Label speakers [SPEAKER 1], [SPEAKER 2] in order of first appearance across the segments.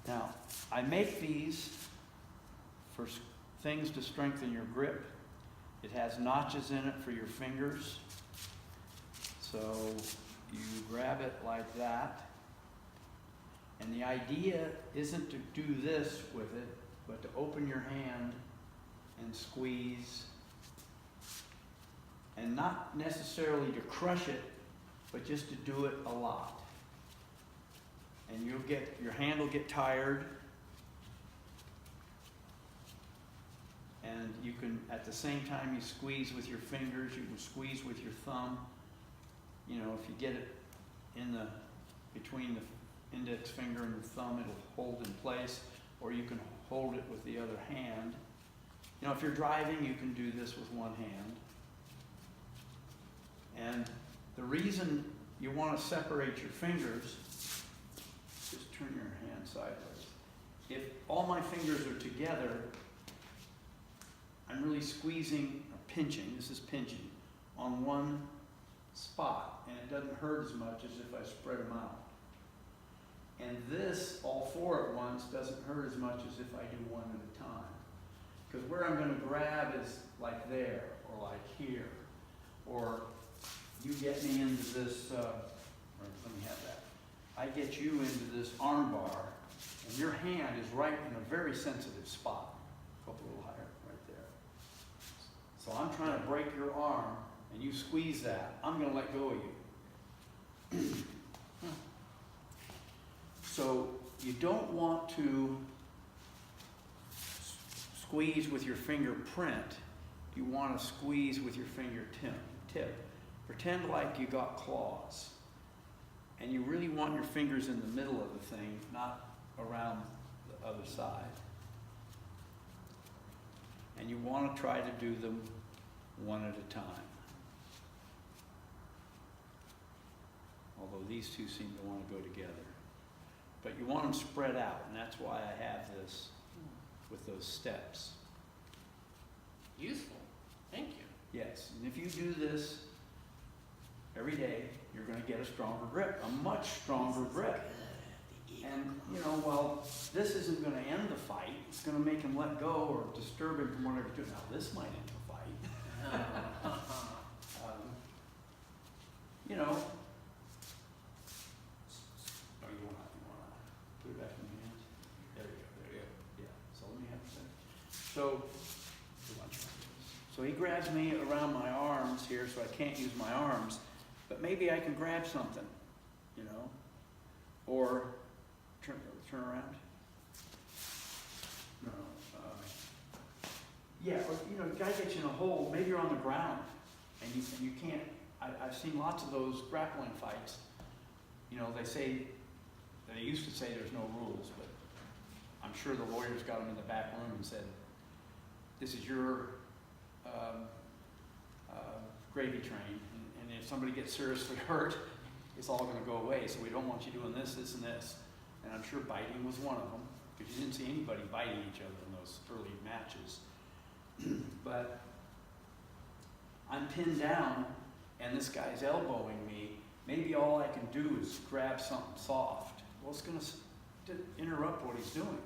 [SPEAKER 1] Now, I make these for things to strengthen your grip. It has notches in it for your fingers. So you grab it like that. And the idea isn't to do this with it, but to open your hand and squeeze. And not necessarily to crush it, but just to do it a lot. And your hand will get tired. And you can, at the same time you squeeze with your fingers, you can squeeze with your thumb. You know, if you get it between the index finger and the thumb, it'll hold in place, or you can hold it with the other hand. You know, if you're driving, you can do this with one hand. And the reason you want to separate your fingers, just turn your hand sideways. If all my fingers are together, I'm really squeezing or pinching, this is pinching, on one spot, and it doesn't hurt as much as if I spread them out. And this, all four at once, doesn't hurt as much as if I do one at a time. Because where I'm going to grab is like there, or like here, or you get me into this, let me have that. I get you into this arm bar, and your hand is right in a very sensitive spot. Go up a little higher, right there. So I'm trying to break your arm, and you squeeze that. I'm going to let go of you. So you don't want to squeeze with your fingerprint. You want to squeeze with your fingertip. Pretend like you got claws. And you really want your fingers in the middle of the thing, not around the other side. And you want to try to do them one at a time. Although these two seem to want to go together. But you want them spread out, and that's why I have this with those steps.
[SPEAKER 2] Useful. Thank you.
[SPEAKER 1] Yes, and if you do this every day, you're going to get a stronger grip, a much stronger grip. And, you know, well, this isn't going to end the fight. It's going to make him let go or disturb him from whatever he's doing. Now, this might end the fight. You know, you want to put it back in your hands? There you go. Yeah. So let me have a second. So he grabs me around my arms here, so I can't use my arms. But maybe I can grab something, you know, or turn around. No. Yeah, or, you know, the guy gets you in a hole. Maybe you're on the ground, and you can't. I've seen lots of those grappling fights. You know, they used to say there's no rules, but I'm sure the lawyers got them in the back room and said, "This is your gravy train, and if somebody gets seriously hurt, it's all going to go away. So we don't want you doing this, this, and this." And I'm sure biting was one of them, because you didn't see anybody biting each other in those early matches. But I'm pinned down, and this guy's elbowing me. Maybe all I can do is grab something soft. Well, it's going to interrupt what he's doing.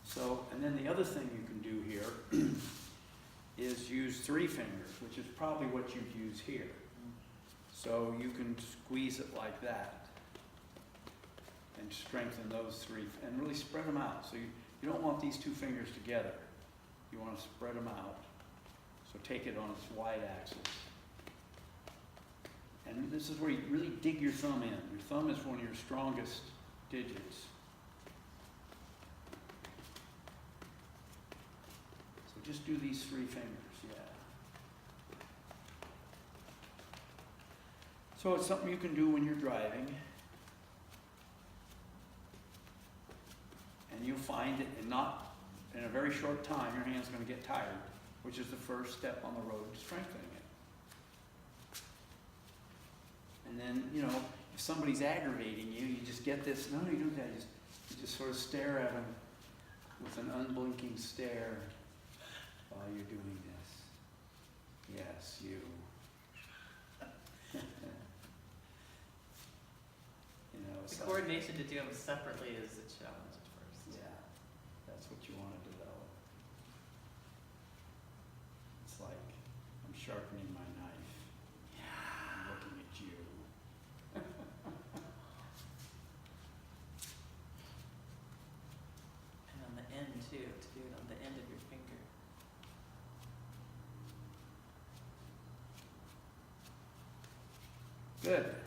[SPEAKER 1] So, and then the other thing you can do here is use three fingers, which is probably what you'd use here. So you can squeeze it like that and strengthen those three, and really spread them out. So you don't want these two fingers together. You want to spread them out. So take it on its wide axis. And this is where you really dig your thumb in. Your thumb is one of your strongest digits. So just do these three fingers, yeah. So it's something you can do when you're driving. And you'll find it in a very short time, your hand's going to get tired, which is the first step on the road to strengthening it. And then, you know, if somebody's aggravating you, you just get this, no, you don't do that, you just sort of stare at them with an unblinking stare while you're doing this. Yes, you. You know,
[SPEAKER 2] The
[SPEAKER 1] So,
[SPEAKER 2] coordination to do them separately is a challenge at first.
[SPEAKER 1] yeah, that's what you want to develop. It's like I'm sharpening my knife. I'm looking at you.
[SPEAKER 2] And on the end too, to do it on the end of your finger.
[SPEAKER 1] Good.